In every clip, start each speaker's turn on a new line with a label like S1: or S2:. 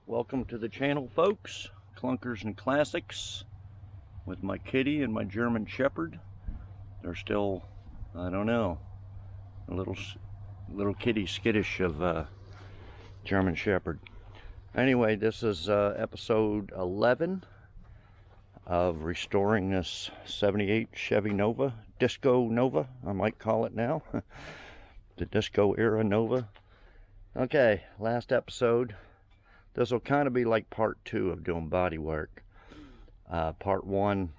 S1: Welcome to the channel, folks. Clunkers and Classics with my kitty and my German Shepherd. They're still, I don't know, a little kitty skittish of German Shepherd. Anyway, this is episode 11 of restoring this 78 Chevy Nova, Disco Nova, I might call it now. The Disco era Nova. Okay, last episode. This will kind of be like part 2 of doing body work. Part 1,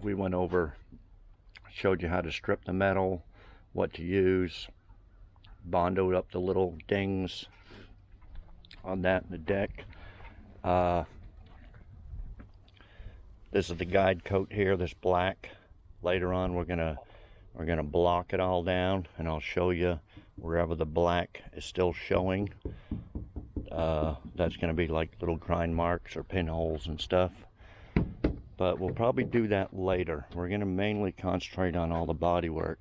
S1: we went over, showed you how to strip the metal, what to use, bondoed up the little dings on that in the deck. This is the guide coat here, this black. Later on we're gonna block it all down, and I'll show you wherever the black is still showing. That's going to be like little grind marks or pinholes and stuff, but we'll probably do that later. We're going to mainly concentrate on all the body work.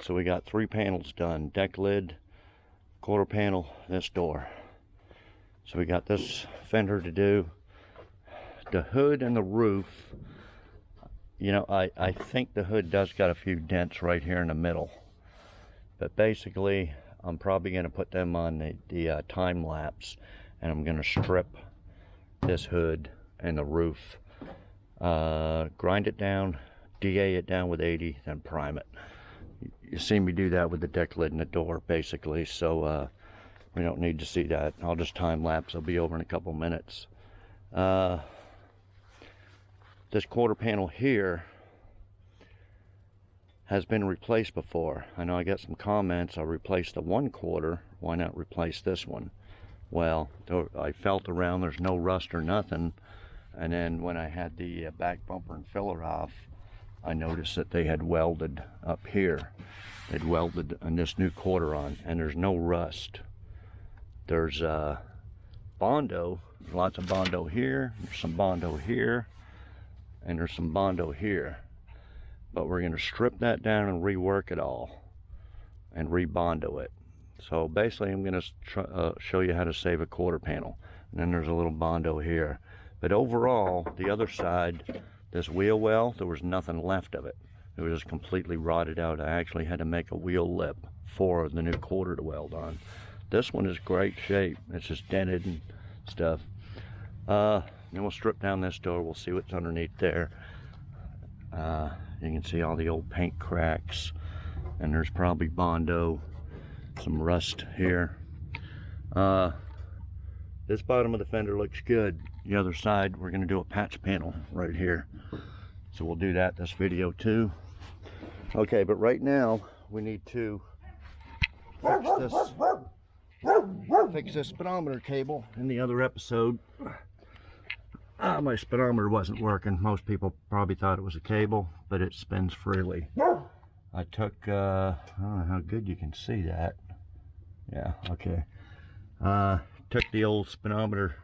S1: So we got 3 panels done: deck lid, quarter panel, this door. So we got this fender to do. The hood and the roof, you know, I think the hood does got a few dents right here in the middle, but basically I'm probably going to put them on the time lapse, and I'm going to strip this hood and the roof, grind it down, DA it down with 80, then prime it. You see me do that with the deck lid and the door, basically, so we don't need to see that. I'll just time lapse. I'll be over in a couple minutes. This quarter panel here has been replaced before. I know I got some comments. I replaced the 1/4. Why not replace this one? Well, I felt around, there's no rust or nothing, and then when I had the back bumper and filler off, I noticed that they had welded up here. They'd welded on this new quarter on, and there's no rust. There's Bondo, lots of Bondo here, there's some Bondo here, and there's some Bondo here. But we're going to strip that down and rework it all and re-bondo it. So basically I'm going to show you how to save a quarter panel, and then there's a little Bondo here. But overall, the other side, this wheel well, there was nothing left of it. It was just completely rotted out. I actually had to make a wheel lip for the new quarter to weld on. This one is great shape. It's just dented and stuff. Then we'll strip down this door. We'll see what's underneath there. You can see all the old paint cracks, and there's probably Bondo, some rust here. This bottom of the fender looks good. The other side, we're going to do a patch panel right here, so we'll do that this video too. Okay, but right now we need to fix this speedometer cable. In the other episode, my speedometer wasn't working. Most people probably thought it was a cable, but it spins freely. I took, I don't know how good you can see that. Yeah, okay. Took the old speedometer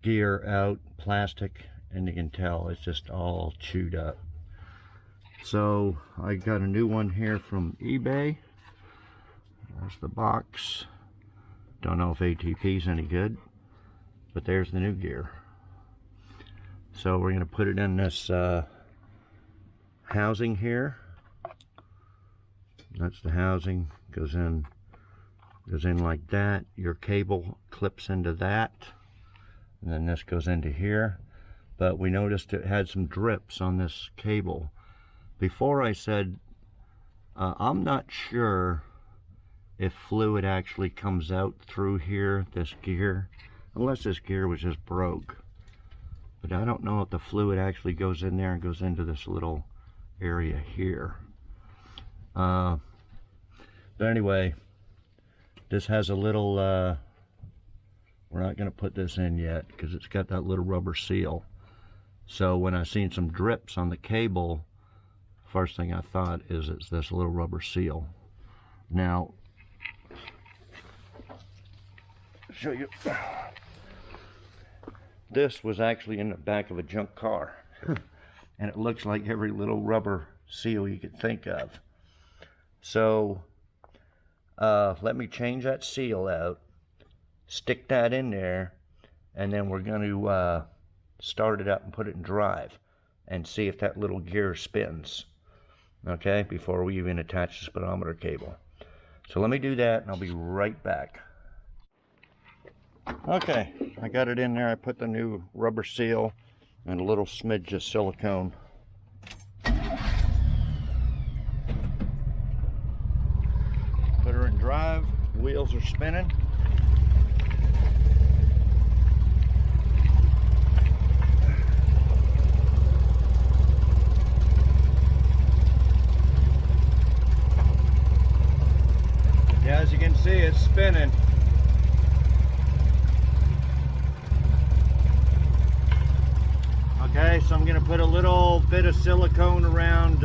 S1: gear out, plastic, and you can tell it's just all chewed up. So I got a new one here from eBay. There's the box. Don't know if ATP's any good, but there's the new gear. So we're going to put it in this housing here. That's the housing. Goes in like that. Your cable clips into that, and then this goes into here. But we noticed it had some drips on this cable. Before I said I'm not sure if fluid actually comes out through here, this gear, unless this gear was just broke. But I don't know if the fluid actually goes in there and goes into this little area here. But anyway, this has a little, we're not going to put this in yet because it's got that little rubber seal. So when I seen some drips on the cable, first thing I thought is it's this little rubber seal. Now, I'll show you. This was actually in the back of a junk car, and it looks like every little rubber seal you could think of. So let me change that seal out, stick that in there, and then we're going to start it up and put it in drive and see if that little gear spins, okay, before we even attach the speedometer cable. So let me do that and I'll be right back. Okay, I got it in there. I put the new rubber seal and a little smidge of silicone. Put her in drive, wheels are spinning. Yeah, as you can see, it's spinning. Okay, so I'm going to put a little bit of silicone around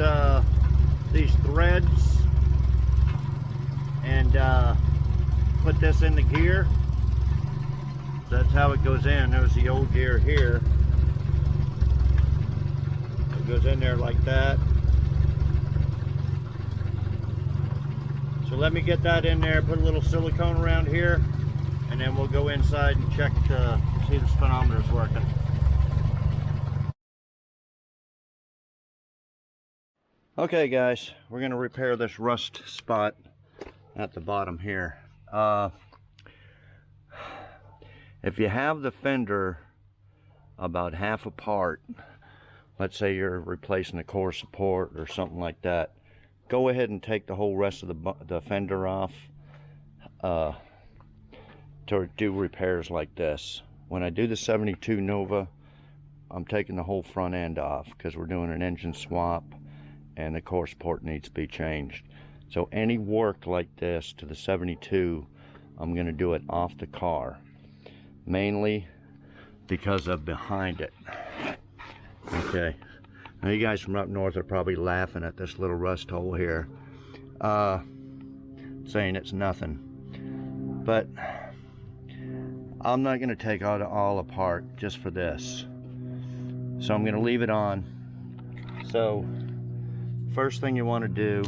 S1: these threads and put this in the gear. So that's how it goes in. There's the old gear here. It goes in there like that. So let me get that in there, put a little silicone around here, and then we'll go inside and check to see the speedometer's working. Okay guys, we're going to repair this rust spot at the bottom here. If you have the fender about half apart, let's say you're replacing a core support or something like that, go ahead and take the whole rest of the fender off to do repairs like this. When I do the 72 Nova, I'm taking the whole front end off because we're doing an engine swap and the core support needs to be changed. So any work like this to the 72, I'm going to do it off the car, mainly because of behind it. Okay, now you guys from up north are probably laughing at this little rust hole here, saying it's nothing, but I'm not going to take it all apart just for this, so I'm going to leave it on. So first thing you want to do,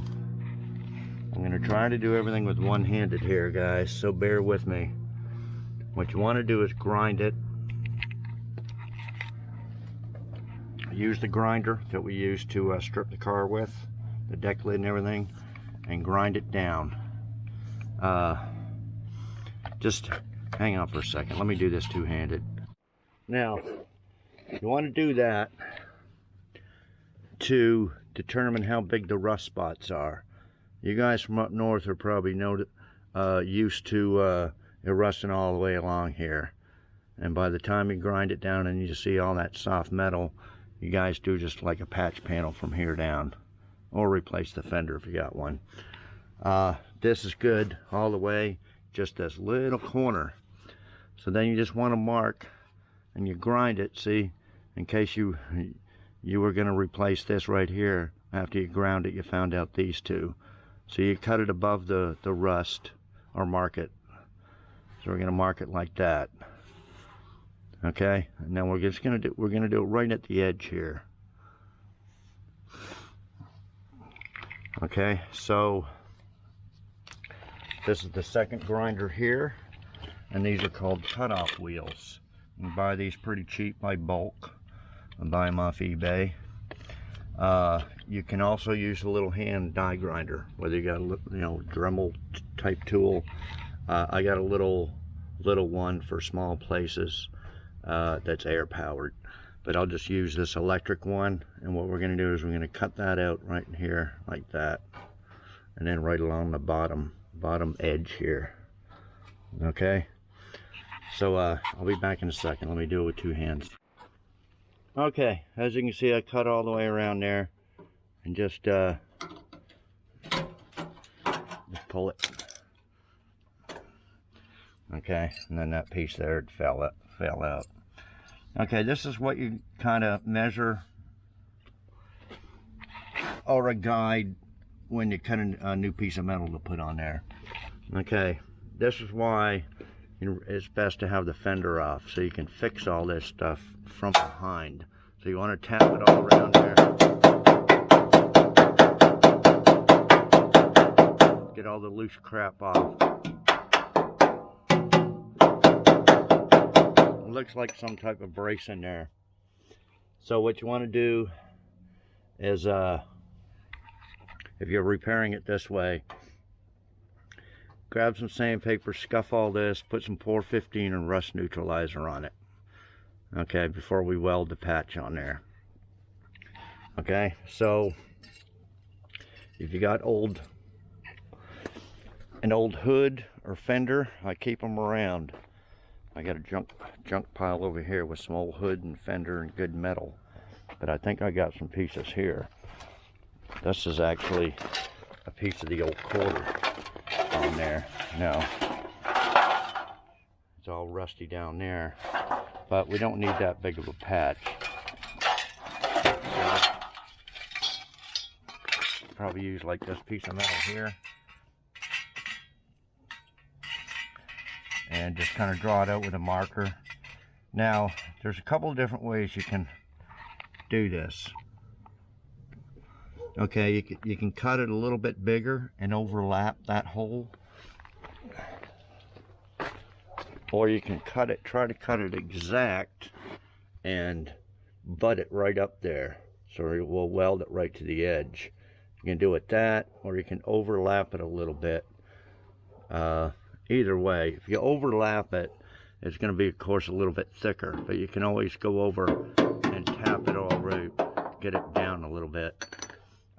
S1: I'm going to try to do everything with one-handed here, guys, so bear with me. What you want to do is grind it. Use the grinder that we used to strip the car with, the deck lid and everything, and grind it down. Just hang on for a second. Let me do this two-handed. Now, you want to do that to determine how big the rust spots are. You guys from up north are probably used to it rusting all the way along here, and by the time you grind it down and you see all that soft metal, you guys do just like a patch panel from here down, or replace the fender if you got one. This is good all the way, just this little corner. So then you just want to mark and you grind it, see, in case you were going to replace this right here. After you ground it, you found out these two. So you cut it above the rust, or mark it. So we're going to mark it like that. Okay, and then we're going to do it right at the edge here. Okay, so this is the second grinder here, and these are called cutoff wheels. You can buy these pretty cheap by bulk and buy them off eBay. You can also use a little hand die grinder, whether you got a Dremel type tool. I got a little one for small places that's air powered, but I'll just use this electric one. And what we're going to do is we're going to cut that out right in here like that, and then right along the bottom edge here. Okay, so I'll be back in a second. Let me do it with two hands. Okay, as you can see, I cut all the way around there, and just pull it. Okay, and then that piece there fell out. Okay, this is what you kind of measure, or a guide, when you cut a new piece of metal to put on there. Okay, this is why it's best to have the fender off, so you can fix all this stuff from behind. So you want to tap it all around there. Get all the loose crap off. looks like some type of brace in there. So what you want to do is, if you're repairing it this way, grab some sandpaper, scuff all this, put some 415 and rust neutralizer on it. Okay, before we weld the patch on there. Okay, so if you got an old hood or fender, I keep them around. I got a junk pile over here with some old hood and fender and good metal, but I think I got some pieces here. This is actually a piece of the old quarter on there. No, it's all rusty down there, but we don't need that big of a patch. So, probably use like this piece of metal here and just kind of draw it out with a marker. Now there's a couple of different ways you can do this. Okay, you can cut it a little bit bigger and overlap that hole, or you can try to cut it exact and butt it right up there, so it will weld it right to the edge. You can do it that, or you can overlap it a little bit. Either way, if you overlap it, it's going to be, of course, a little bit thicker, but you can always go over and tap it all right, get it down a little bit.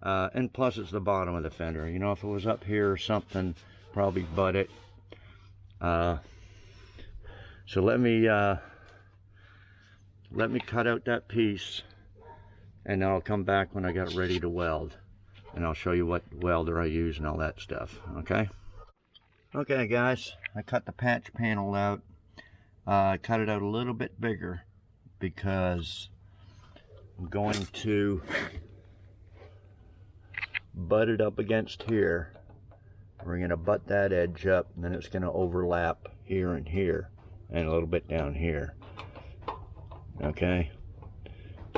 S1: And plus, it's the bottom of the fender. You know, if it was up here or something, probably butt it. So let me cut out that piece, and I'll come back when I got it ready to weld, and I'll show you what welder I use and all that stuff. Okay. Okay, guys, I cut the patch panel out. I cut it out a little bit bigger because I'm going to butt it up against here. We're going to butt that edge up, and then it's going to overlap here and here and a little bit down here. Okay,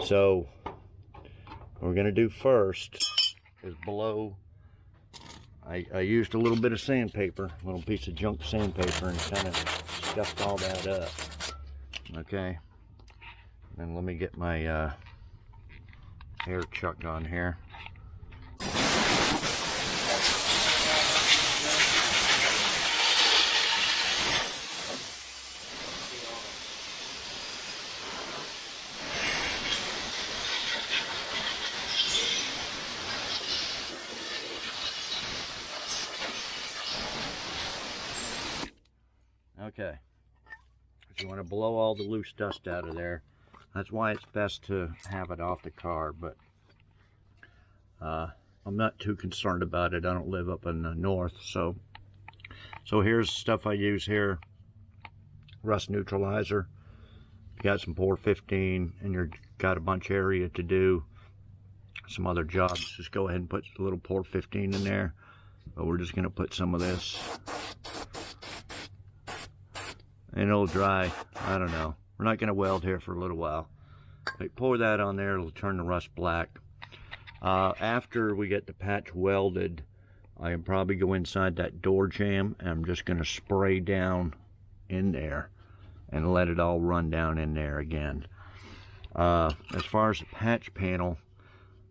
S1: so what we're going to do first is blow. I used a little bit of sandpaper, a little piece of junk sandpaper, and kind of scuffed all that up. Okay, and let me get my air chuck on here. Okay, if you want to blow all the loose dust out of there, that's why it's best to have it off the car, but I'm not too concerned about it. I don't live up in the north, so here's stuff I use here. Rust neutralizer. You got some 415 and you've got a bunch of area to do some other jobs, just go ahead and put a little 415 in there, but we're just going to put some of this. And it'll dry, I don't know. We're not going to weld here for a little while. But pour that on there, it'll turn the rust black. After we get the patch welded, I can probably go inside that door jamb, and I'm just going to spray down in there and let it all run down in there again. As far as the patch panel,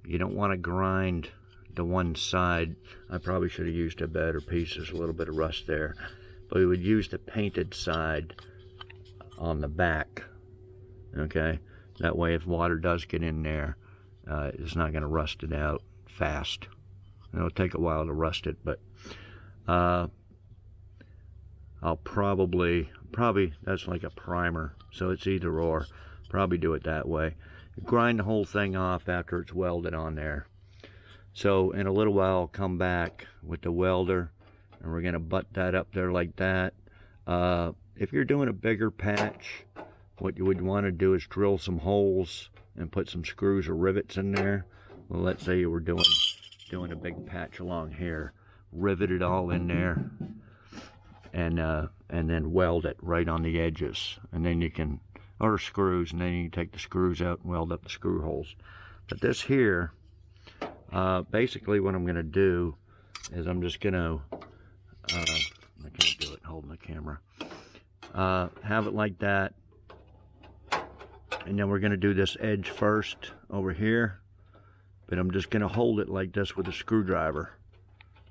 S1: you don't want to grind the one side. I probably should have used a better piece. There's a little bit of rust there. But we would use the painted side on the back. Okay, that way if water does get in there, it's not going to rust it out fast. It'll take a while to rust it, but I'll probably that's like a primer, so it's either or. Probably do it that way. Grind the whole thing off after it's welded on there. So in a little while I'll come back with the welder, and we're going to butt that up there like that. If you're doing a bigger patch, what you would want to do is drill some holes and put some screws or rivets in there. Well, let's say you were doing a big patch along here, rivet it all in there, and then weld it right on the edges, and then you can, or screws, and then you can take the screws out and weld up the screw holes. But this here, basically what I'm going to do is I'm just going to I can't do it holding the camera. Have it like that, And then we're going to do this edge first over here, but I'm just going to hold it like this with a screwdriver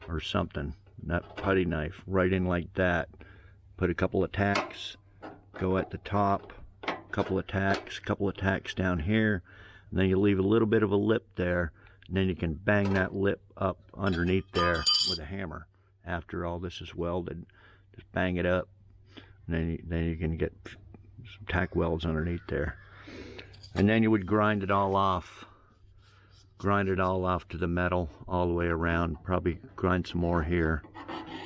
S1: or something, not putty knife, right in like that. Put a couple of tacks, go at the top, couple of tacks down here, and then you leave a little bit of a lip there, and then you can bang that lip up underneath there with a hammer. After all this is welded, just bang it up, and then you can get some tack welds underneath there. And then you would grind it all off to the metal all the way around. Probably grind some more here,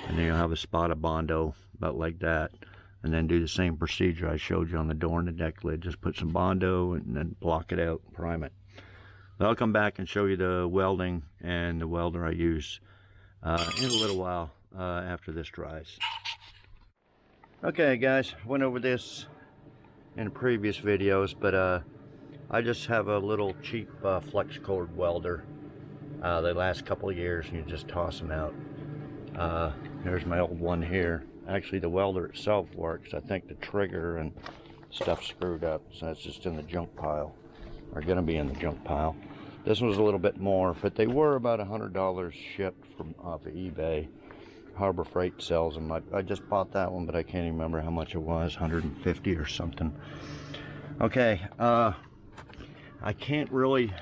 S1: and then you'll have a spot of Bondo about like that. And then do the same procedure I showed you on the door and the deck lid. Just put some Bondo and then block it out, prime it. But I'll come back and show you the welding and the welder I use in a little while after this dries. Okay guys, went over this in previous videos, but I just have a little cheap flex cord welder. They last a couple of years and you just toss them out. Here's my old one here. Actually, the welder itself works. I think the trigger and stuff screwed up, so that's just in the junk pile, or gonna be in the junk pile. This was a little bit more, but they were about $100 shipped from off of eBay. Harbor Freight sells them. I just bought that one, but I can't even remember how much it was, 150 or something. Okay, I can't really,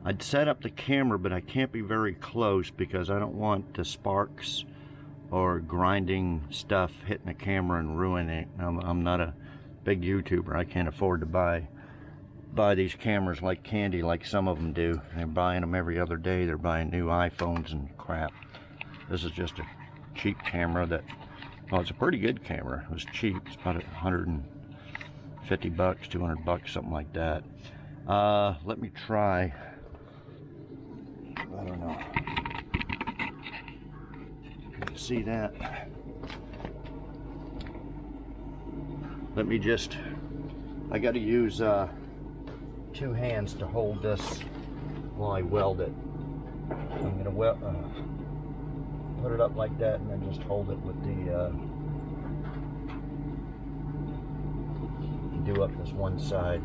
S1: I'd set up the camera, but I can't be very close because I don't want the sparks or grinding stuff hitting the camera and ruining it. I'm not a big YouTuber. I can't afford to buy these cameras like candy like some of them do. They're buying them every other day. They're buying new iPhones and crap. This is just a cheap camera that, well, it's a pretty good camera. It was cheap. It's about 150 bucks, 200 bucks, something like that. Let me try. I don't know. You can see that. Let me just, I got to use 2 hands to hold this while I weld it. I'm going to put it up like that and then just hold it with the, do up this one side.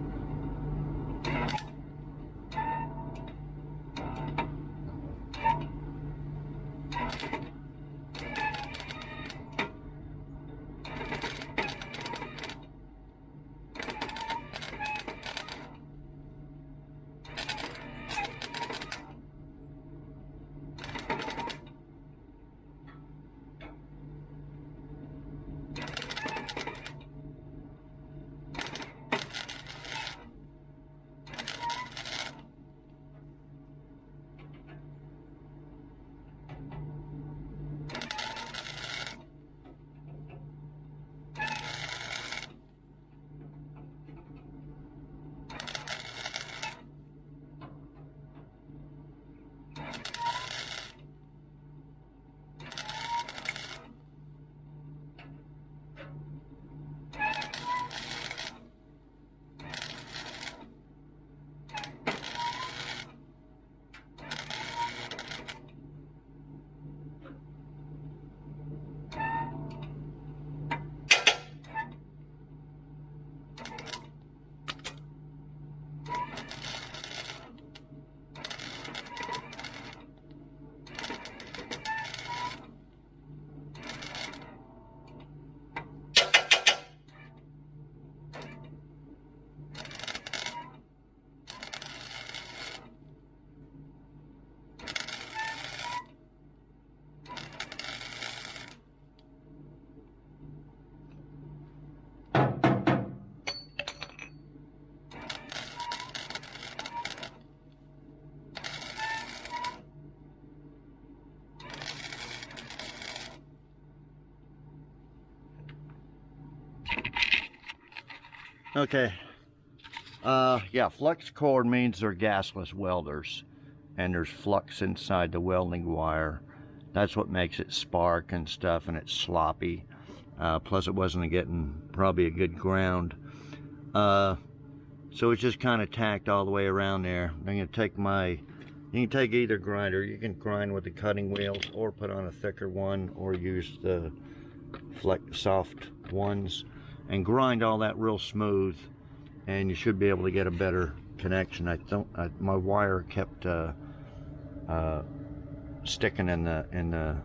S1: Okay. Yeah, flux cord means they're gasless welders, and there's flux inside the welding wire. That's what makes it spark and stuff, and it's sloppy. Plus it wasn't getting probably a good ground. So it's just kind of tacked all the way around there. I'm gonna take you can take either grinder. You can grind with the cutting wheels or put on a thicker one or use the soft ones. and grind all that real smooth, and you should be able to get a better connection. My wire kept sticking in the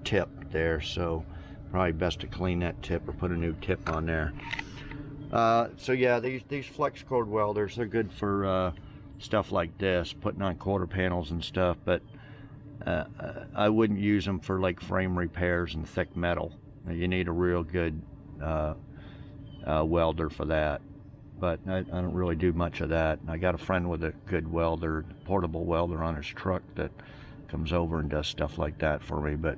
S1: tip there, so probably best to clean that tip or put a new tip on there. So yeah, these flex cord welders, they're good for stuff like this, putting on quarter panels and stuff, but I wouldn't use them for like frame repairs and thick metal. You need a real good welder for that, but I don't really do much of that. I got a friend with a good welder, portable welder on his truck that comes over and does stuff like that for me. But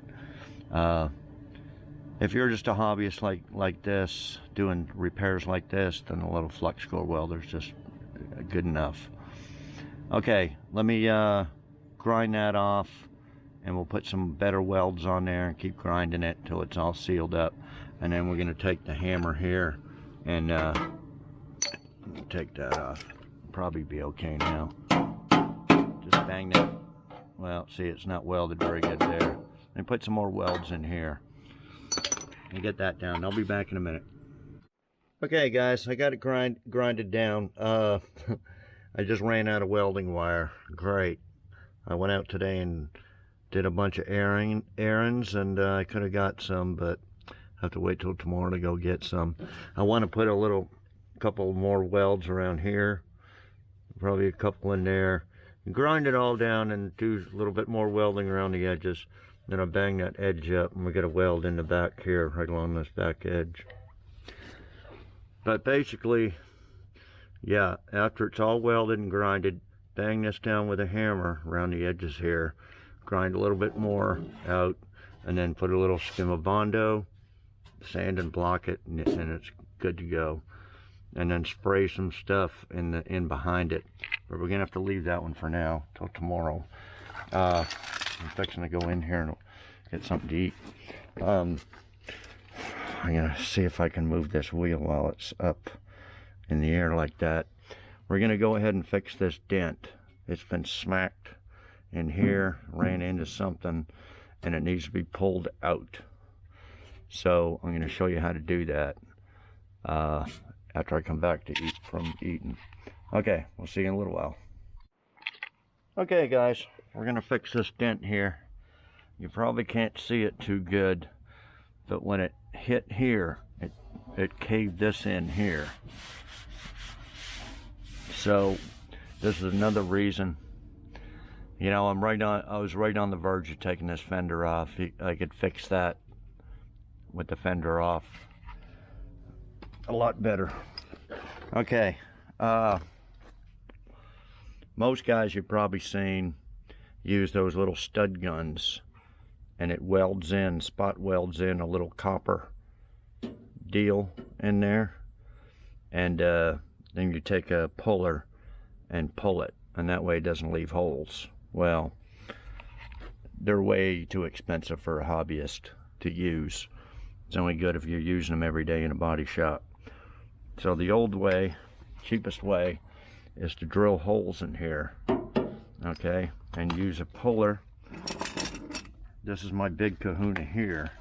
S1: if you're just a hobbyist like this, doing repairs like this, then a little flux core welder is just good enough. Okay, let me grind that off, and we'll put some better welds on there and keep grinding it till it's all sealed up. And then we're going to take the hammer here and take that off. Probably be okay now. Just bang that. Well, see, it's not welded very good there. And put some more welds in here and get that down. I'll be back in a minute. Okay, guys, I got it grinded down. I just ran out of welding wire. Great. I went out today and did a bunch of errands, and I could have got some, but I have to wait till tomorrow to go get some. I want to put a couple more welds around here, probably a couple in there, and grind it all down and do a little bit more welding around the edges. Then I bang that edge up, and we got a weld in the back here, right along this back edge. But basically, yeah, after it's all welded and grinded, bang this down with a hammer around the edges here, grind a little bit more out, and then put a little skim of Bondo, sand and block it, and it's good to go. And then spray some stuff in behind it, but we're gonna have to leave that one for now till tomorrow. I'm fixing to go in here and get something to eat. I'm gonna see if I can move this wheel while it's up in the air like that. We're gonna go ahead and fix this dent. It's been smacked in here, ran into something, and it needs to be pulled out. So I'm gonna show you how to do that after I come back to from eating. Okay, we'll see you in a little while. Okay, guys, we're gonna fix this dent here. You probably can't see it too good, but when it hit here, it caved this in here. So this is another reason. You know, I was right on the verge of taking this fender off. I could fix that with the fender off a lot better. Okay, most guys you've probably seen use those little stud guns, and it welds in, spot welds in a little copper deal in there, and then you take a puller and pull it, and that way it doesn't leave holes. Well, they're way too expensive for a hobbyist to use. It's only good if you're using them every day in a body shop. So the old way, cheapest way, is to drill holes in here, okay, and use a puller. This is my big kahuna here.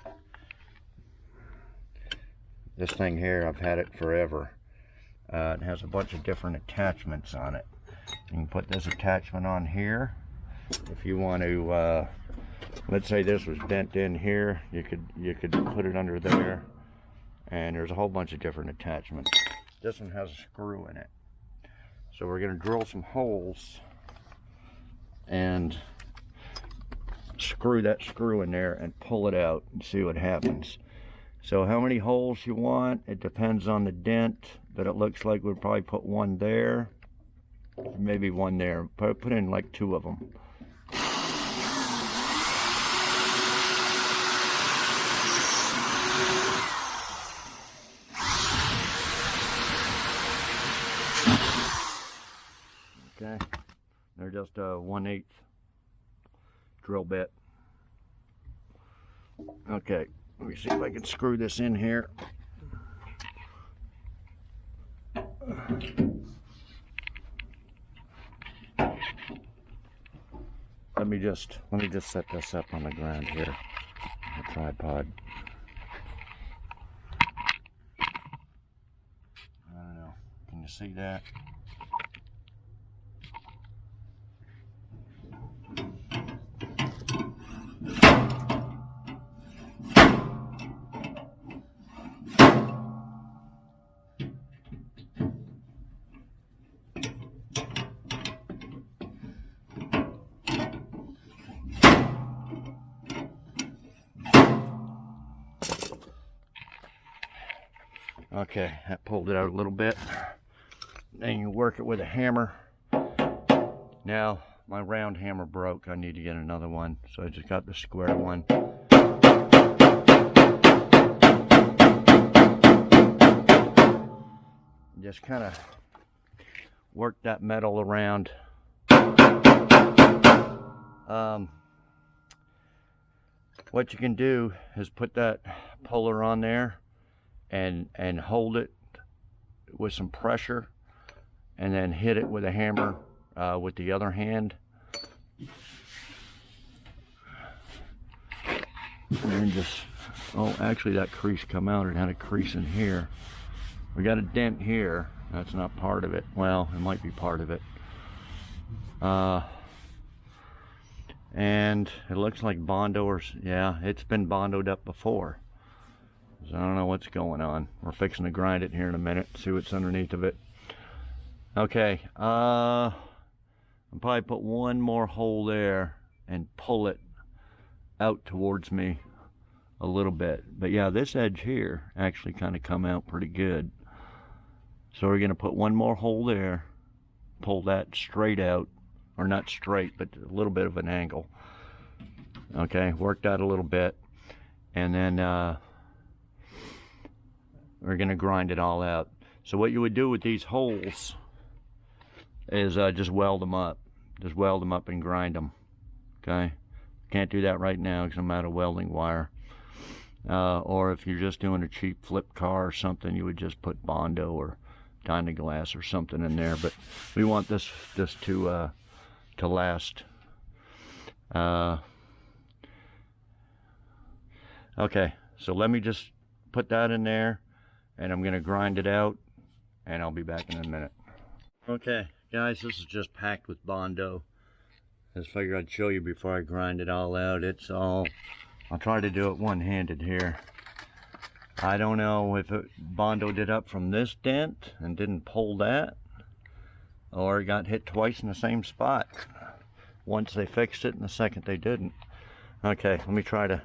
S1: This thing here, I've had it forever. It has a bunch of different attachments on it. You can put this attachment on here. If you want to, let's say this was bent in here, you could put it under there, and there's a whole bunch of different attachments. This one has a screw in it. So we're going to drill some holes and screw that screw in there and pull it out and see what happens. So how many holes you want, it depends on the dent, but it looks like we'll probably put one there, maybe one there. Put in like 2 of them. Okay, they're just a 1/8 drill bit. Okay, let me see if I can screw this in here. Let me just set this up on the ground here, the tripod. you see that. Okay, that pulled it out a little bit. Then you work it with a hammer. Now, my round hammer broke. I need to get another one. So I just got the square one. Just kind of work that metal around. What you can do is put that puller on there and hold it with some pressure, and then hit it with a hammer with the other hand, and then just, oh, actually that crease come out. It had a crease in here. We got a dent here. That's not part of it. Well, it might be part of it. And it looks like Bondo, or yeah, it's been Bondoed up before. So I don't know what's going on. We're fixing to grind it here in a minute, see what's underneath of it. Okay, I'll probably put one more hole there and pull it out towards me a little bit. But yeah, this edge here actually kind of come out pretty good. So we're going to put one more hole there, pull that straight out, or not straight, but a little bit of an angle. Okay, work that a little bit, and then we're going to grind it all out. So what you would do with these holes is just weld them up. Just weld them up and grind them. Okay? Can't do that right now because I'm out of welding wire. Or if you're just doing a cheap flip car or something, you would just put Bondo or Dynaglass or something in there. But we want this to last. Okay, so let me just put that in there, and I'm gonna grind it out, and I'll be back in a minute. Okay, guys, this is just packed with Bondo. Just figured I'd show you before I grind it all out. I'll try to do it one-handed here. I don't know if it Bondoed it up from this dent and didn't pull that, or it got hit twice in the same spot. Once they fixed it and the second they didn't. Okay, let me try to.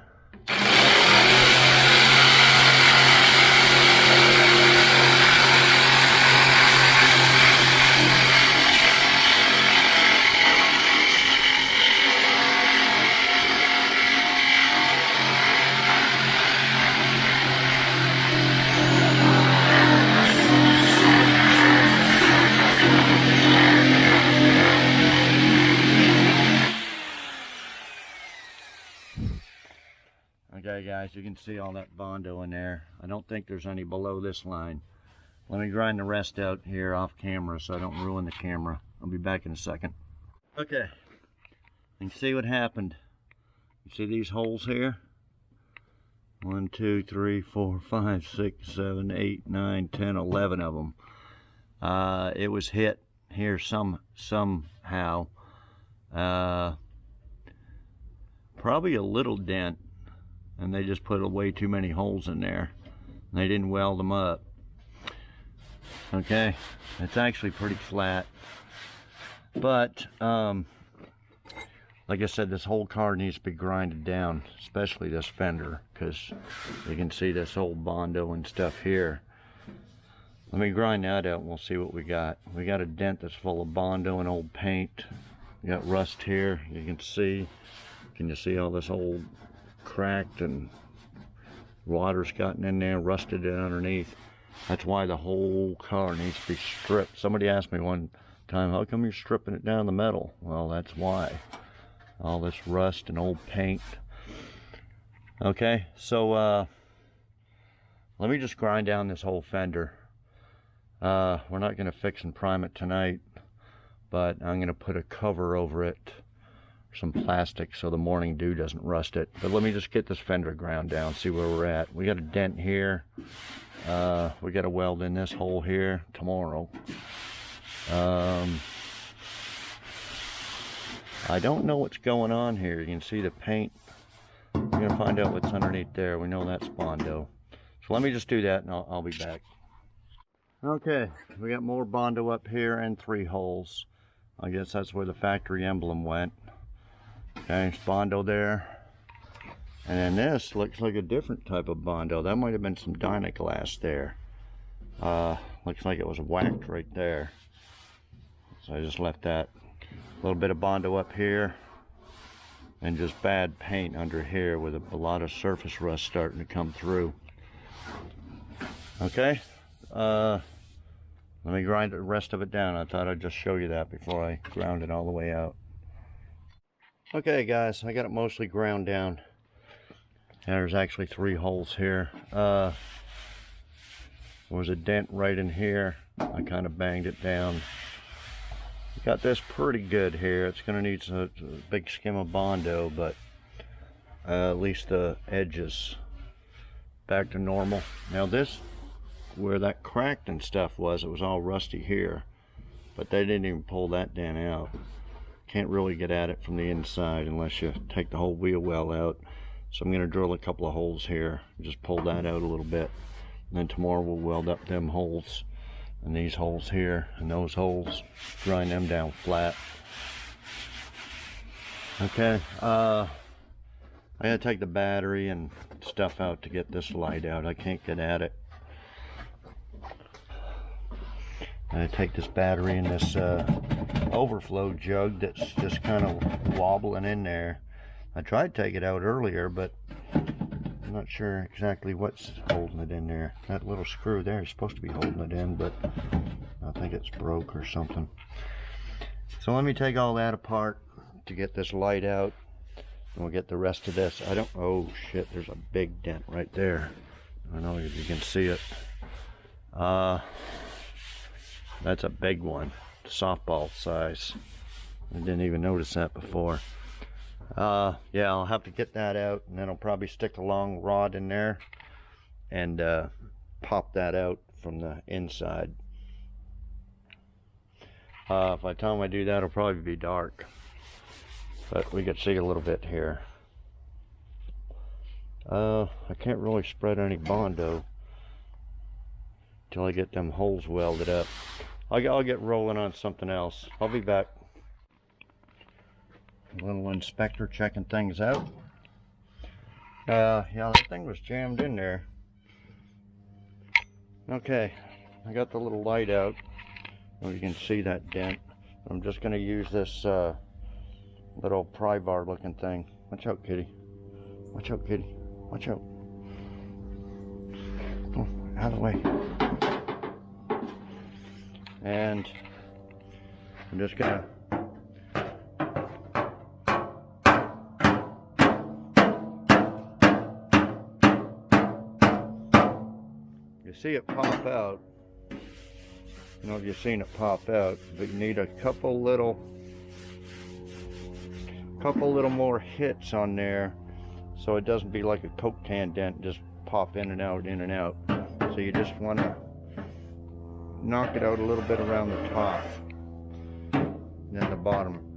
S1: Okay guys, you can see all that Bondo in there. I don't think there's any below this line. Let me grind the rest out here off camera so I don't ruin the camera. I'll be back in a second. Okay, you can see what happened. You see these holes here? 1, 2, 3, 4, 5, 6, 7, 8, 9, 10, 11 of them. It was hit here somehow. Probably a little dent, and they just put way too many holes in there. They didn't weld them up. Okay, it's actually pretty flat. But, like I said, this whole car needs to be grinded down, especially this fender, because you can see this old Bondo and stuff here. Let me grind that out and we'll see what we got. We got a dent that's full of Bondo and old paint. We got rust here, you can see. Can you see all this old cracked and water's gotten in there, rusted it underneath? That's why the whole car needs to be stripped. Somebody asked me one time, how come you're stripping it down the metal? Well, that's why. All this rust and old paint. Okay, so let me just grind down this whole fender. We're not going to fix and prime it tonight, but I'm going to put a cover over it, some plastic, so the morning dew doesn't rust it. But let me just get this fender ground down, see where we're at. We got a dent here, We got to weld in this hole here tomorrow. I don't know what's going on here. You can see the paint. We're going to find out what's underneath there. We know that's Bondo. So let me just do that and I'll be back. Okay, we got more Bondo up here and 3 holes. I guess that's where the factory emblem went. Okay, it's Bondo there. And then this looks like a different type of Bondo. That might have been some Dynaglass there. Looks like it was whacked right there. So I just left that. A little bit of Bondo up here. And just bad paint under here with a lot of surface rust starting to come through. Okay. Let me grind the rest of it down. I thought I'd just show you that before I ground it all the way out. Okay guys, I got it mostly ground down. There's actually 3 holes here. There was a dent right in here. I kind of banged it down. Got this pretty good here. It's going to need a big skim of Bondo, but at least the edges back to normal. Now this, where that cracked and stuff was, it was all rusty here, but they didn't even pull that dent out. Can't really get at it from the inside unless you take the whole wheel well out. So I'm going to drill a couple of holes here, just pull that out a little bit, and then tomorrow we'll weld up them holes and these holes here and those holes, grind them down flat. Okay, I gotta take the battery and stuff out to get this light out. I can't get at it. I gotta take this battery in this overflow jug that's just kind of wobbling in there. I tried to take it out earlier, but I'm not sure exactly what's holding it in there. That little screw there is supposed to be holding it in, but I think it's broke or something. So let me take all that apart to get this light out, and we'll get the rest of this. Oh shit, there's a big dent right there. I don't know if you can see it. That's a big one, softball size. I didn't even notice that before. Yeah, I'll have to get that out, and then I'll probably stick a long rod in there and pop that out from the inside. By the time I do that, it'll probably be dark, but we can see a little bit here. I can't really spread any Bondo till I get them holes welded up. I'll get rolling on something else. I'll be back. A little inspector checking things out. Yeah, that thing was jammed in there. Okay, I got the little light out. Oh, you can see that dent. I'm just going to use this little pry bar looking thing. Watch out, kitty. Watch out, kitty. Watch out. Oh, out of the way. And I'm just going to see it pop out. I don't know if you've seen it pop out, but you need a couple little more hits on there so it doesn't be like a Coke can dent, just pop in and out, in and out. So you just want to knock it out a little bit around the top and then the bottom.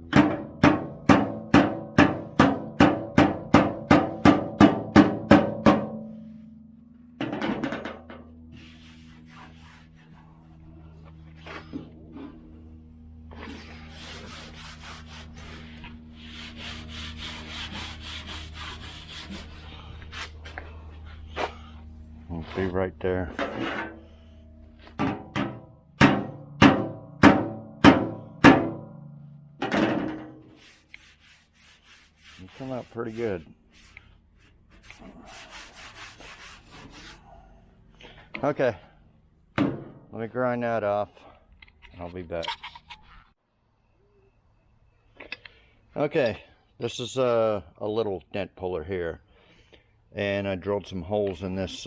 S1: See right there. It come out pretty good. Okay, let me grind that off. I'll be back. Okay, this is a little dent puller here, and I drilled some holes in this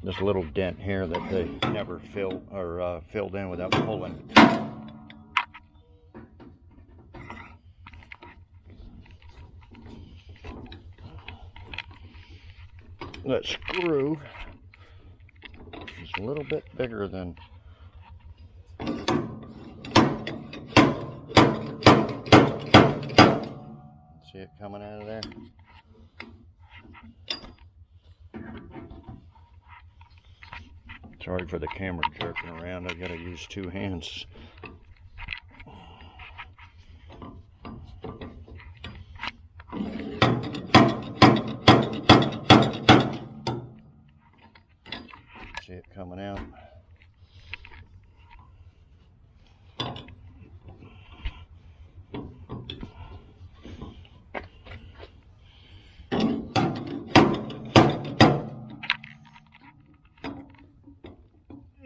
S1: this little dent here that they never filled in without pulling. that screw is a little bit bigger than see it coming out of there. Sorry for the camera jerking around. I've got to use two hands. See it coming out.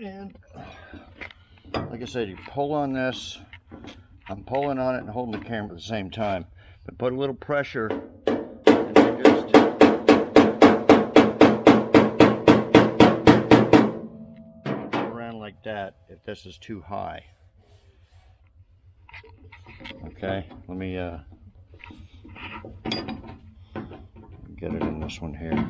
S1: And like I said, you pull on this. I'm pulling on it and holding the camera at the same time. But put a little pressure and then just go around like that if this is too high. Okay, let me get it in this one here.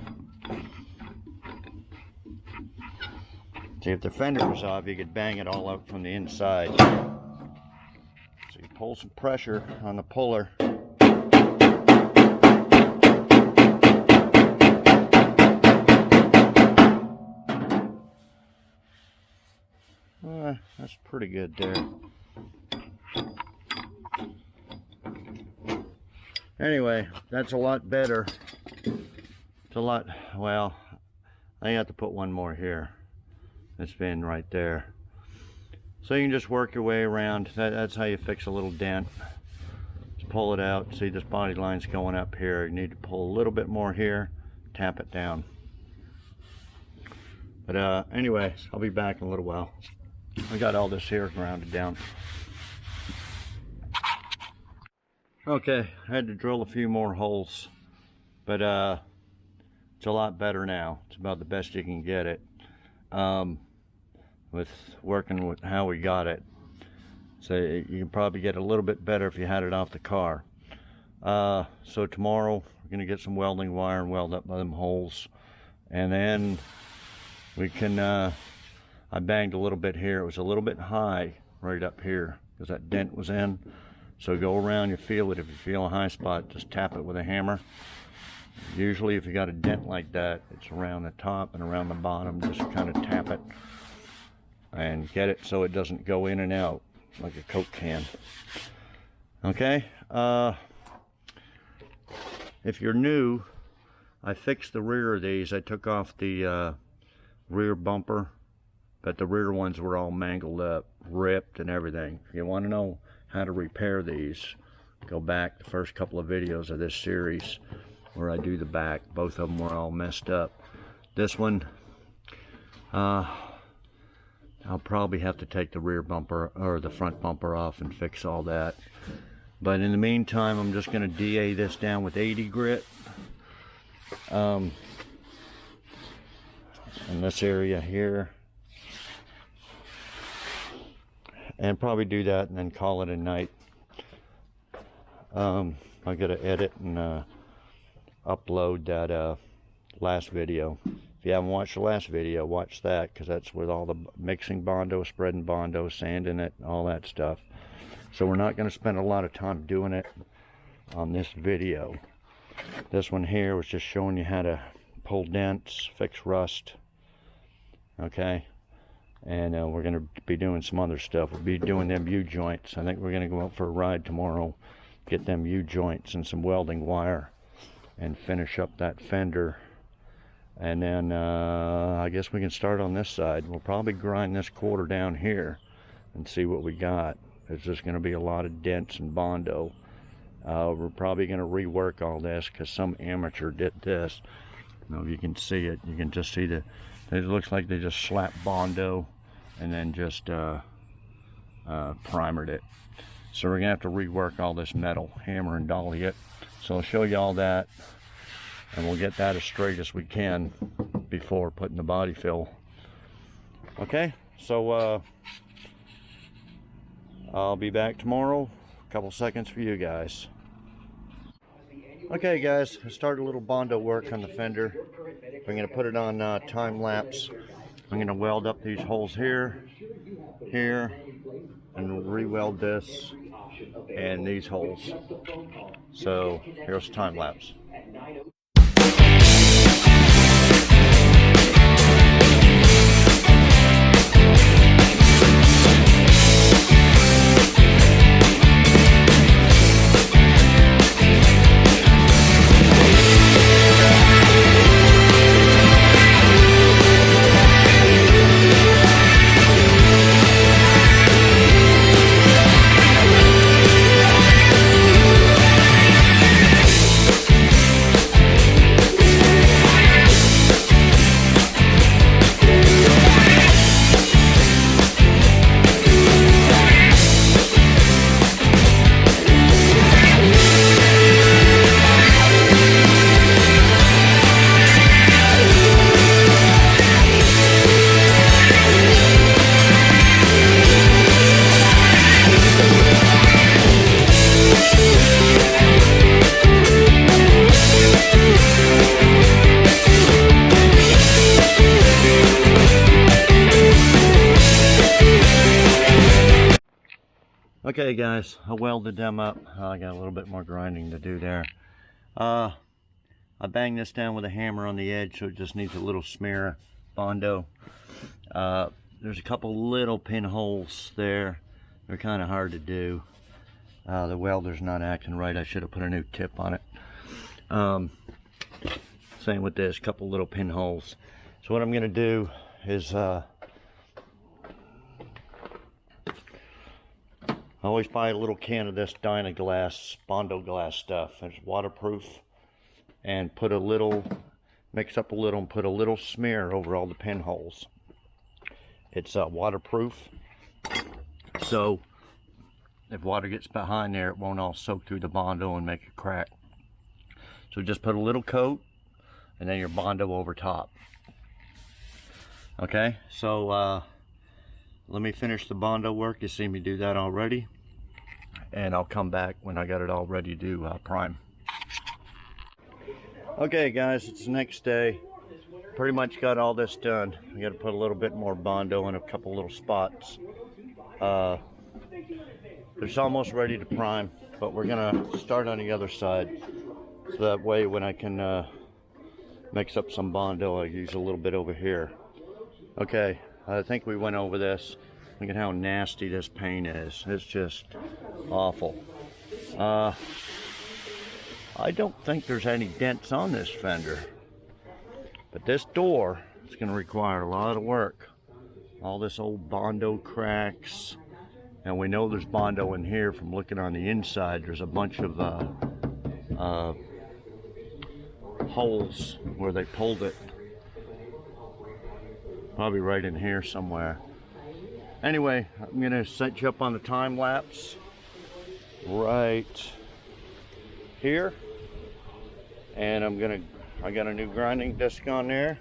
S1: See, if the fender was off, you could bang it all out from the inside. So you pull some pressure on the puller. That's pretty good there. Anyway, that's a lot better. It's a lot, well, I have to put one more here. It's been right there. So you can just work your way around. That's how you fix a little dent. Just pull it out. See, this body line's going up here. You need to pull a little bit more here, tap it down. But anyway, I'll be back in a little while. I got all this here grounded down. Okay, I had to drill a few more holes, but it's a lot better now. It's about the best you can get it. With working with how we got it, so you can probably get a little bit better if you had it off the car. So tomorrow we're gonna get some welding wire and weld up them holes, and then we can I banged a little bit here. It was a little bit high right up here because that dent was in. So go around, you feel it. If you feel a high spot, just tap it with a hammer. Usually if you got a dent like that, it's around the top and around the bottom. Just kind of tap it and get it so it doesn't go in and out like a Coke can. Okay, if you're new, I fixed the rear of these. I took off the rear bumper, but the rear ones were all mangled up, ripped and everything. If you want to know how to repair these, go back the first couple of videos of this series where I do the back. Both of them were all messed up. This one, I'll probably have to take the rear bumper or the front bumper off and fix all that. But in the meantime, I'm just going to DA this down with 80 grit. In this area here. And probably do that and then call it a night. I gotta edit and upload that last video. If you haven't watched the last video, watch that, because that's with all the mixing Bondo, spreading Bondo, sanding it, all that stuff. So we're not going to spend a lot of time doing it on this video. This one here was just showing you how to pull dents, fix rust. Okay, and we're going to be doing some other stuff. We'll be doing them U-joints. I think we're going to go out for a ride tomorrow, get them U-joints and some welding wire, and finish up that fender. And then I guess we can start on this side. We'll probably grind this quarter down here and see what we got. There's just going to be a lot of dents and Bondo. We're probably going to rework all this because some amateur did this. Now you can see it. You can just see it looks like they just slapped Bondo and then just primered it. So we're going to have to rework all this metal, hammer and dolly it. So I'll show you all that, and we'll get that as straight as we can before putting the body fill. Okay, so I'll be back tomorrow. A couple seconds for you guys. Okay guys, I started a little Bondo work on the fender. I'm going to put it on time lapse. I'm going to weld up these holes here, here, and re-weld this and these holes. So here's time lapse. Okay guys, I welded them up. I got a little bit more grinding to do there. I banged this down with a hammer on the edge, so it just needs a little smear Bondo. There's a couple little pinholes there. They're kind of hard to do. The welder's not acting right. I should have put a new tip on it. Same with this, couple little pinholes. So what I'm going to do is I always buy a little can of this Dynaglass Bondo glass stuff. It's waterproof, and put a little, mix up a little and put a little smear over all the pinholes. It's waterproof, so if water gets behind there, it won't all soak through the Bondo and make it crack. So just put a little coat and then your Bondo over top. Okay, so let me finish the Bondo work. You see me do that already, and I'll come back when I got it all ready to prime. Okay guys, it's the next day. Pretty much got all this done. I got to put a little bit more Bondo in a couple little spots. It's almost ready to prime, but we're gonna start on the other side, so that way when I can mix up some Bondo, I use a little bit over here. Okay, I think we went over this. Look at how nasty this paint is. It's just awful. I don't think there's any dents on this fender, but this door is going to require a lot of work. All this old Bondo cracks, and we know there's Bondo in here from looking on the inside. There's a bunch of holes where they pulled it. Probably right in here somewhere. Anyway, I'm gonna set you up on the time lapse right here, and I got a new grinding disc on there.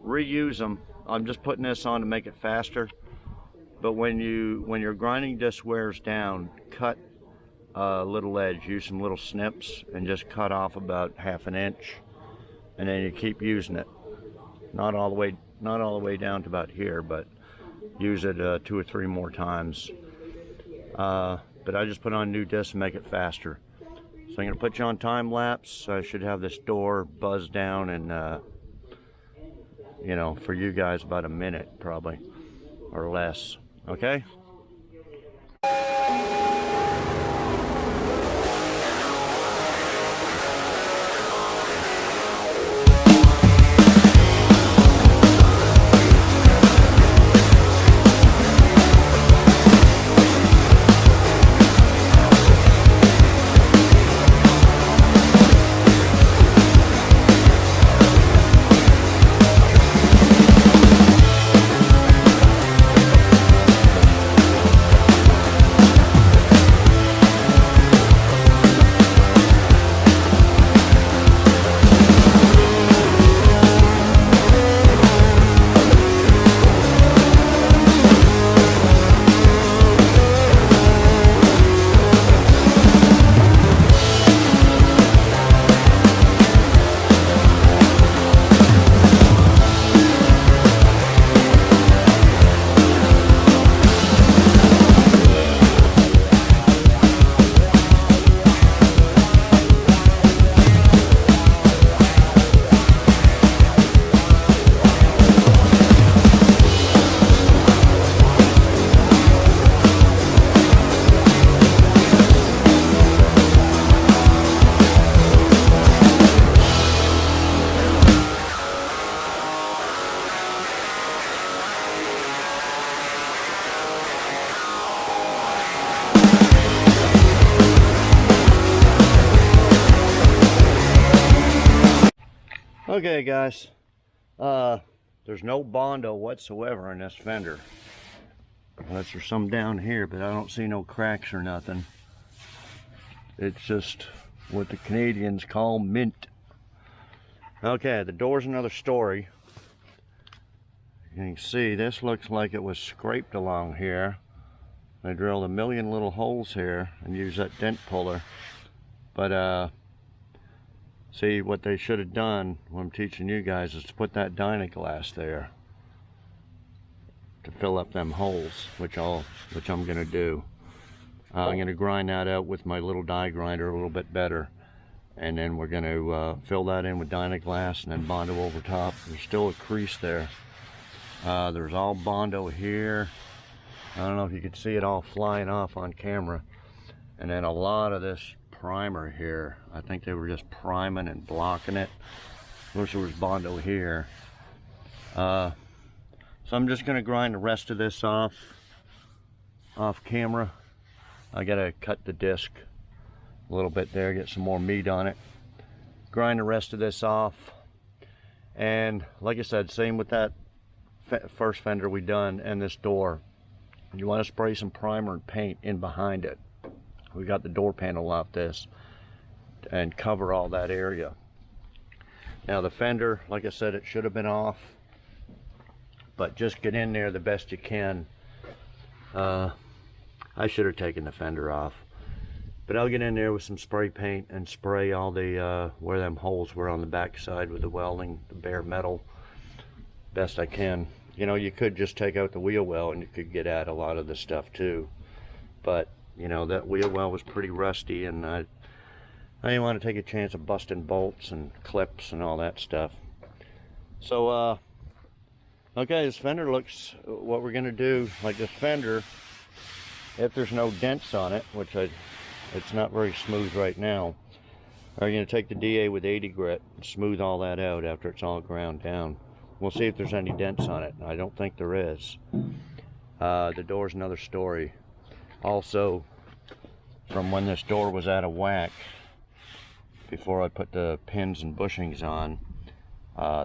S1: Reuse them. I'm just putting this on to make it faster, but when your grinding disc wears down, cut a little edge, use some little snips and just cut off about ½ an inch, and then you keep using it. Not all the way down to about here, but use it 2 or 3 more times. But I just put on a new disc to make it faster. So I'm going to put you on time lapse. I should have this door buzzed down in, you know, for you guys about a minute probably, or less. Okay? Okay guys, there's no Bondo whatsoever in this fender. Unless there's some down here, but I don't see no cracks or nothing. It's just what the Canadians call mint. Okay, the door's another story. You can see this looks like it was scraped along here. They drilled a million little holes here and used that dent puller. But see, what they should have done, what I'm teaching you guys, is to put that Dynaglass there to fill up them holes, which I'm gonna do. I'm gonna grind that out with my little die grinder a little bit better, and then we're gonna fill that in with Dynaglass and then Bondo over top. There's still a crease there. There's all Bondo here. I don't know if you could see it all flying off on camera, and then a lot of this primer here. I think they were just priming and blocking it. Wish there was Bondo here. So I'm just gonna grind the rest of this off camera. I gotta cut the disc a little bit there, get some more meat on it. Grind the rest of this off, and like I said, same with that first fender we done and this door. You want to spray some primer and paint in behind it. We got the door panel off this and cover all that area. Now the fender, like I said, it should have been off, but just get in there the best you can. I should have taken the fender off, but I'll get in there with some spray paint and spray all the where them holes were on the back side with the welding, the bare metal, best I can. You know, you could just take out the wheel well and you could get at a lot of the stuff too, but you know, that wheel well was pretty rusty, and I didn't want to take a chance of busting bolts and clips and all that stuff. So okay, this fender looks, what we're gonna do, like this fender, if there's no dents on it, which it's not very smooth right now, I'm gonna take the DA with 80 grit and smooth all that out after it's all ground down. We'll see if there's any dents on it. I don't think there is. The door's another story. Also, from when this door was out of whack, before I put the pins and bushings on,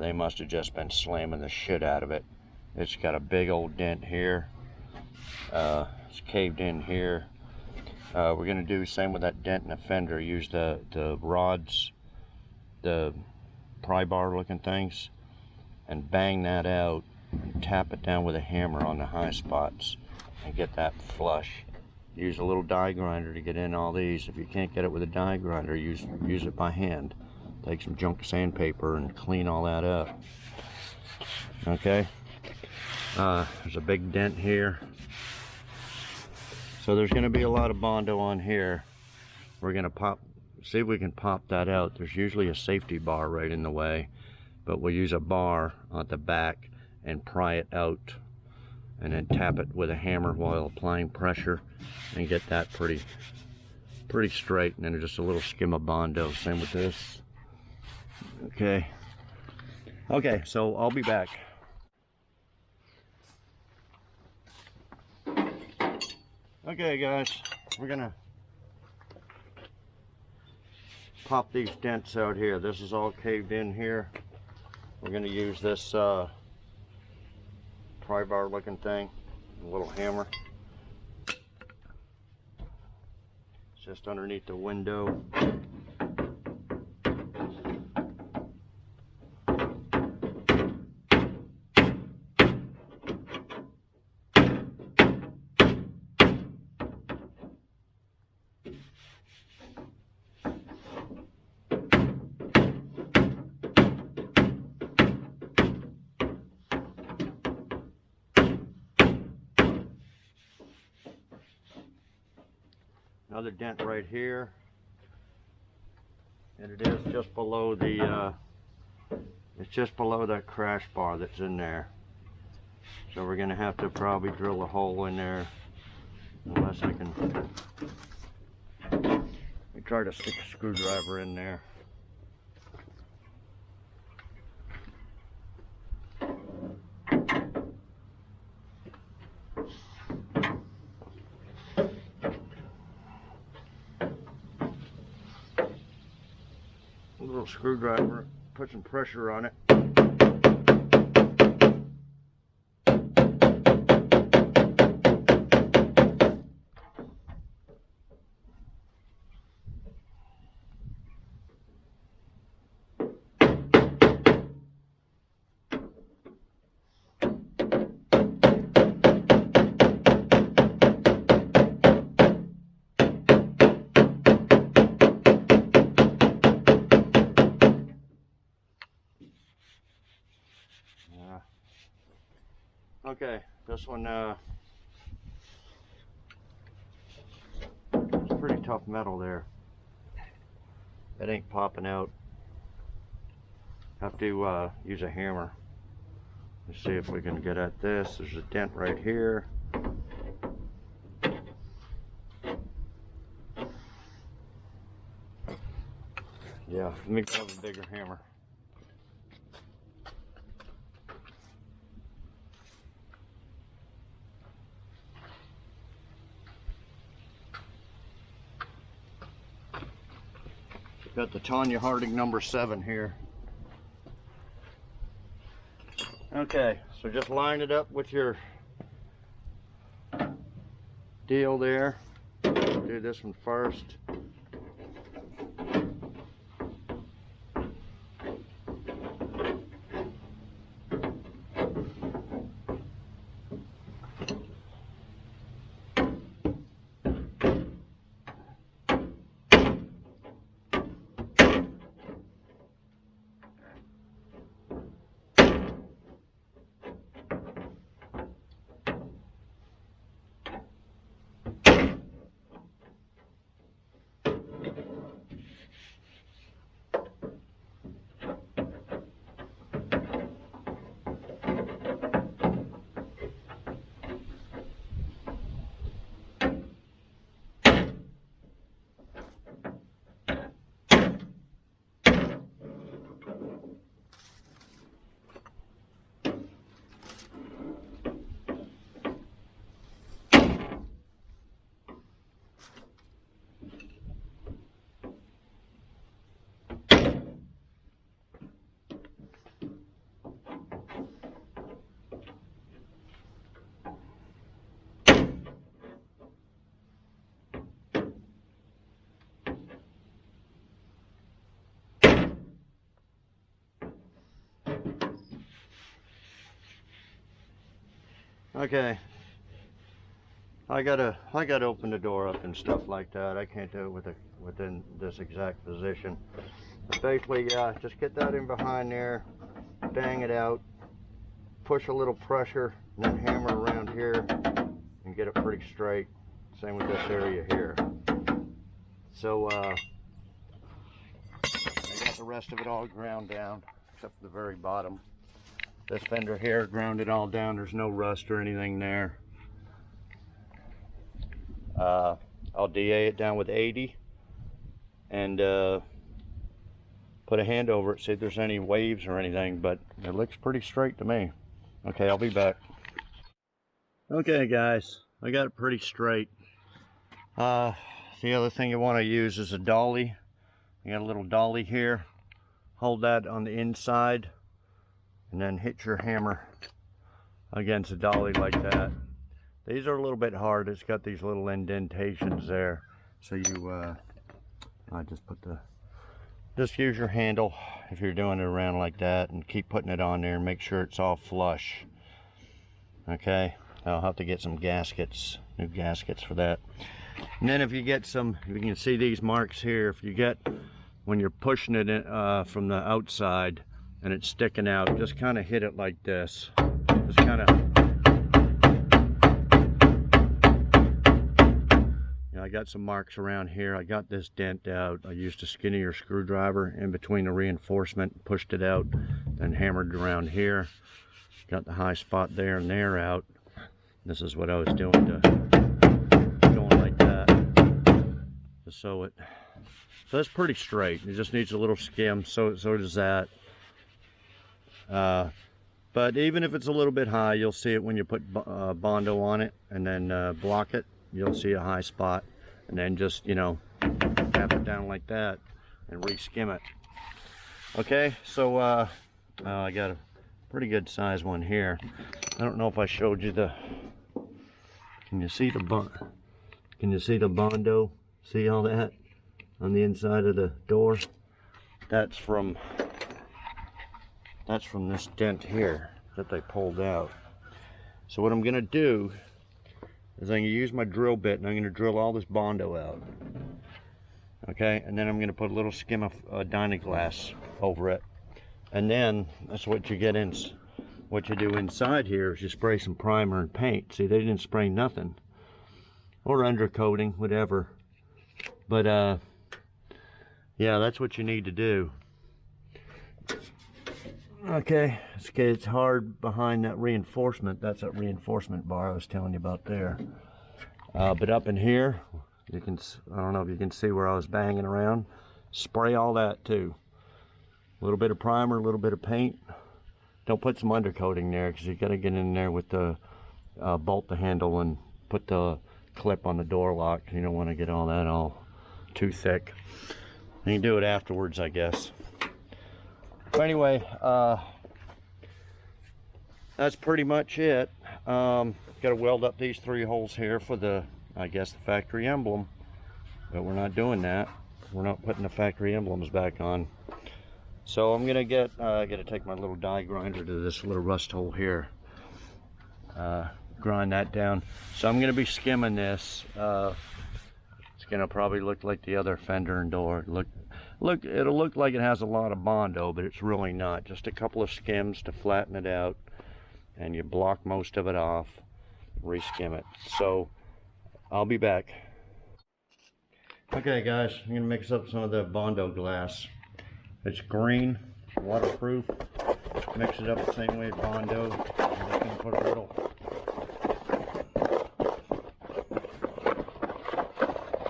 S1: they must have just been slamming the shit out of it. It's got a big old dent here. It's caved in here. We're gonna do the same with that dent in the fender. Use the rods, the pry bar looking things, and bang that out and tap it down with a hammer on the high spots and get that flush. Use a little die grinder to get in all these. If you can't get it with a die grinder, use it by hand. Take some junk sandpaper and clean all that up. Okay, there's a big dent here. So there's gonna be a lot of Bondo on here. We're gonna see if we can pop that out. There's usually a safety bar right in the way, but we'll use a bar at the back and pry it out, and then tap it with a hammer while applying pressure and get that pretty straight, and then just a little skim of Bondo. Same with this. Okay, so I'll be back. Okay guys, we're gonna pop these dents out here. This is all caved in here. We're gonna use this pry bar looking thing, a little hammer. It's just underneath the window. Another dent right here, and it is just below the it's just below that crash bar that's in there. So we're gonna have to probably drill a hole in there, unless I can try to stick a screwdriver in there. Screwdriver put some pressure on it. Okay, this one it's pretty tough metal there. It ain't popping out. Have to use a hammer. Let's see if we can get at this. There's a dent right here. Yeah, let me grab a bigger hammer. Got the Tanya Harding number 7 here. Okay, so just line it up with your deal there. Do this one first. Okay, I gotta open the door up and stuff like that. I can't do it within this exact position. But basically, just get that in behind there, bang it out, push a little pressure, and then hammer around here and get it pretty straight. Same with this area here. So I got the rest of it all ground down, except for the very bottom. This fender here, ground it all down. There's no rust or anything there. I'll DA it down with 80 and put a hand over it, see if there's any waves or anything, but it looks pretty straight to me. Okay, I'll be back. Okay guys, I got it pretty straight. The other thing you want to use is a dolly. You got a little dolly here. Hold that on the inside and then hit your hammer against the dolly like that. These are a little bit hard. It's got these little indentations there. So you, I just use your handle if you're doing it around like that and keep putting it on there and make sure it's all flush. Okay, I'll have to get some gaskets, new gaskets for that. And then if you get some, you can see these marks here. If you get, when you're pushing it in, from the outside, and it's sticking out, just kind of hit it like this. Just kind of, yeah, I got some marks around here. I got this dent out. I used a skinnier screwdriver in between the reinforcement, pushed it out, then hammered around here. Got the high spot there and there out. This is what I was doing going like that to sew it. So that's pretty straight. It just needs a little skim, so does that. But even if it's a little bit high, you'll see it when you put Bondo on it and then block it. You'll see a high spot, and then just, you know, tap it down like that and re-skim it. Okay, so I got a pretty good size one here. I don't know if I showed you the, can you see the Bondo? See all that on the inside of the door? That's from this dent here that they pulled out. So what I'm gonna do is I'm gonna use my drill bit and I'm gonna drill all this Bondo out. Okay, and then I'm gonna put a little skim of Dynaglass over it. And then that's what you get in. What you do inside here is you spray some primer and paint. See, they didn't spray nothing. Or undercoating, whatever. But yeah, that's what you need to do. Okay, it's hard behind that reinforcement. That's that reinforcement bar I was telling you about there. But up in here, you can, I don't know if you can see where I was banging around. Spray all that too. A little bit of primer, a little bit of paint. Don't put some undercoating there because you got to get in there with the bolt the handle and put the clip on the door lock. You don't want to get all that all too thick. You can do it afterwards, I guess. But anyway, that's pretty much it. Got to weld up these 3 holes here for the, I guess, the factory emblem. But we're not doing that. We're not putting the factory emblems back on. So I'm gonna get, I gotta take my little die grinder to this little rust hole here. Grind that down. So I'm gonna be skimming this. It's gonna probably look like the other fender and door. It'll look like it has a lot of Bondo, but it's really not. Just a couple of skims to flatten it out, and you block most of it off. Reskim it. So I'll be back. Okay, guys, I'm gonna mix up some of the Bondo glass. It's green, waterproof. Mix it up the same way as Bondo. I'm just gonna put a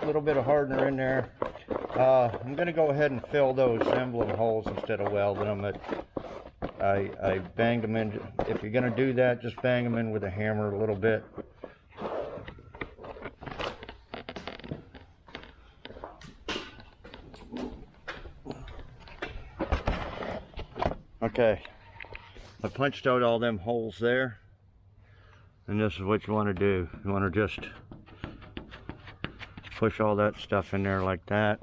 S1: little bit of hardener in there. I'm gonna go ahead and fill those emblem holes instead of welding them. I banged them in. If you're gonna do that, just bang them in with a hammer a little bit. Okay, I punched out all them holes there, and this is what you want to do. You want to just push all that stuff in there like that.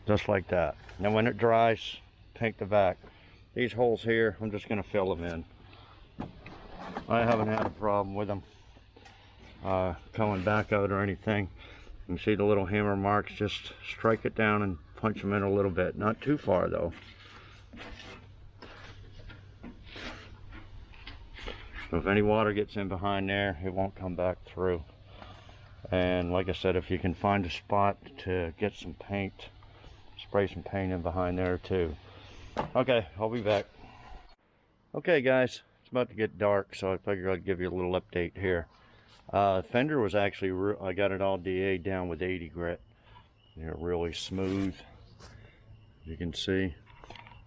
S1: Just like that. Now when it dries, take the vac. These holes here, I'm just going to fill them in. I haven't had a problem with them coming back out or anything. You can see the little hammer marks. Just strike it down and punch them in a little bit. Not too far though. So if any water gets in behind there, it won't come back through. And like I said, if you can find a spot to get some paint, spray some paint in behind there too. Okay, I'll be back. Okay guys, it's about to get dark, so I figured I'd give you a little update here. Fender was actually, I got it all DA'd down with 80 grit. They're really smooth, you can see.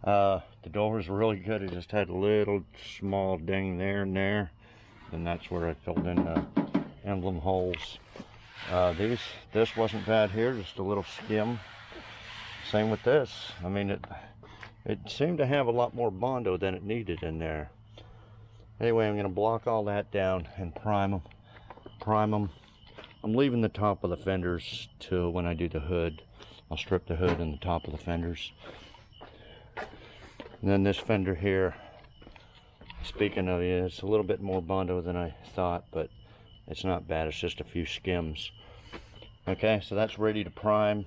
S1: The door was really good. It just had a little small ding there and there, and that's where I filled in the emblem holes. This wasn't bad here, just a little skim. Same with this. I mean, it seemed to have a lot more Bondo than it needed in there. Anyway, I'm going to block all that down and prime them. I'm leaving the top of the fenders till when I do the hood. I'll strip the hood and the top of the fenders. And then this fender here, speaking of it, it's a little bit more Bondo than I thought, but it's not bad. It's just a few skims. Okay, so that's ready to prime.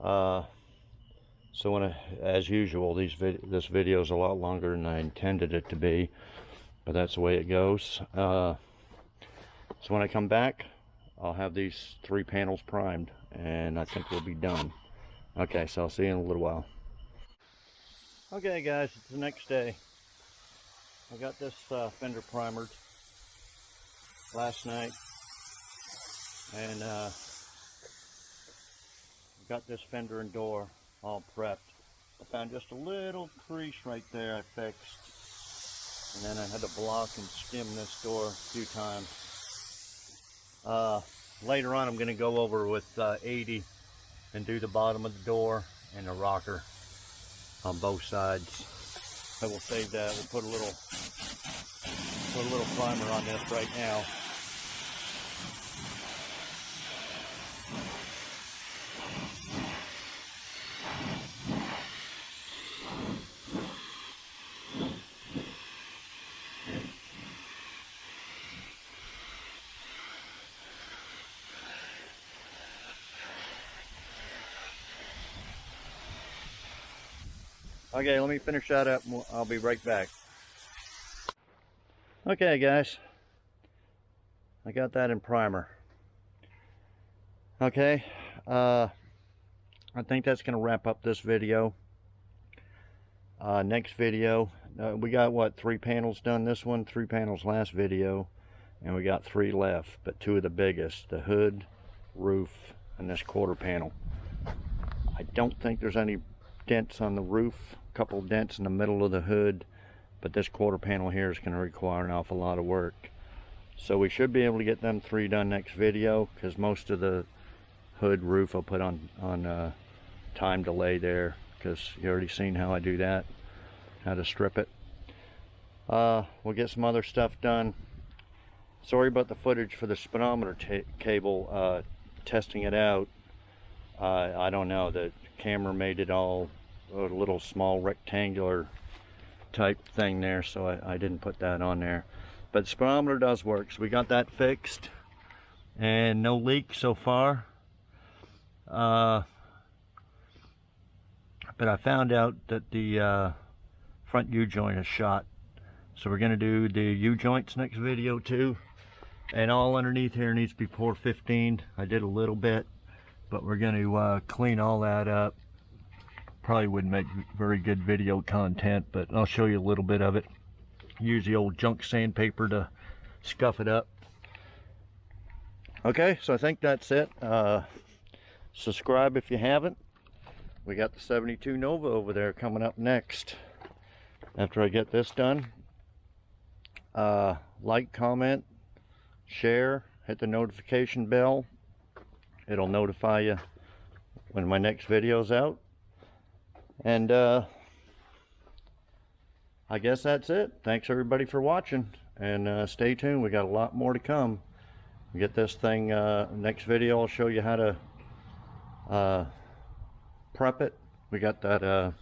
S1: So as usual, this video is a lot longer than I intended it to be, but that's the way it goes. So when I come back, I'll have these 3 panels primed, and I think we'll be done. Okay, so I'll see you in a little while. Okay guys, it's the next day. I got this fender primered last night, and got this fender and door all prepped. I found just a little crease right there I fixed, and then I had to block and skim this door a few times. Later on I'm going to go over with 80 and do the bottom of the door and the rocker on both sides. I will save that. We'll put a little primer on this right now. Okay, let me finish that up and I'll be right back. Okay guys, I got that in primer. Okay, I think that's going to wrap up this video. Next video, we got what, 3 panels done this one, 3 panels last video, and we got 3 left, but 2 of the biggest, the hood, roof, and this quarter panel. I don't think there's any dents on the roof, a couple dents in the middle of the hood, but this quarter panel here is going to require an awful lot of work. So we should be able to get them 3 done next video, because most of the hood, roof I'll put on time delay there, because you already seen how I do that, how to strip it. We'll get some other stuff done. Sorry about the footage for the speedometer cable, testing it out. I don't know, the camera made it all a little small rectangular type thing there, so I didn't put that on there. But the speedometer does work, so we got that fixed and no leak so far. But I found out that the front U-joint is shot, so we're going to do the U-joints next video too, and all underneath here needs to be pour 15. I did a little bit, but we're going to clean all that up. Probably wouldn't make very good video content, but I'll show you a little bit of it. Use the old junk sandpaper to scuff it up. Okay, so I think that's it. Subscribe if you haven't. We got the 72 Nova over there coming up next after I get this done. Like, comment, share, hit the notification bell. It'll notify you when my next video's out. And I guess that's it. Thanks everybody for watching, and stay tuned. We got a lot more to come. We get this thing, next video I'll show you how to prep it. We got that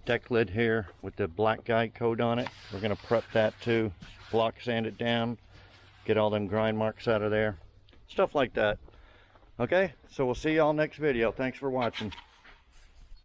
S1: deck lid here with the black guide code on it. We're going to prep that too, block sand it down, get all them grind marks out of there, stuff like that. Okay, so we'll see y'all next video. Thanks for watching.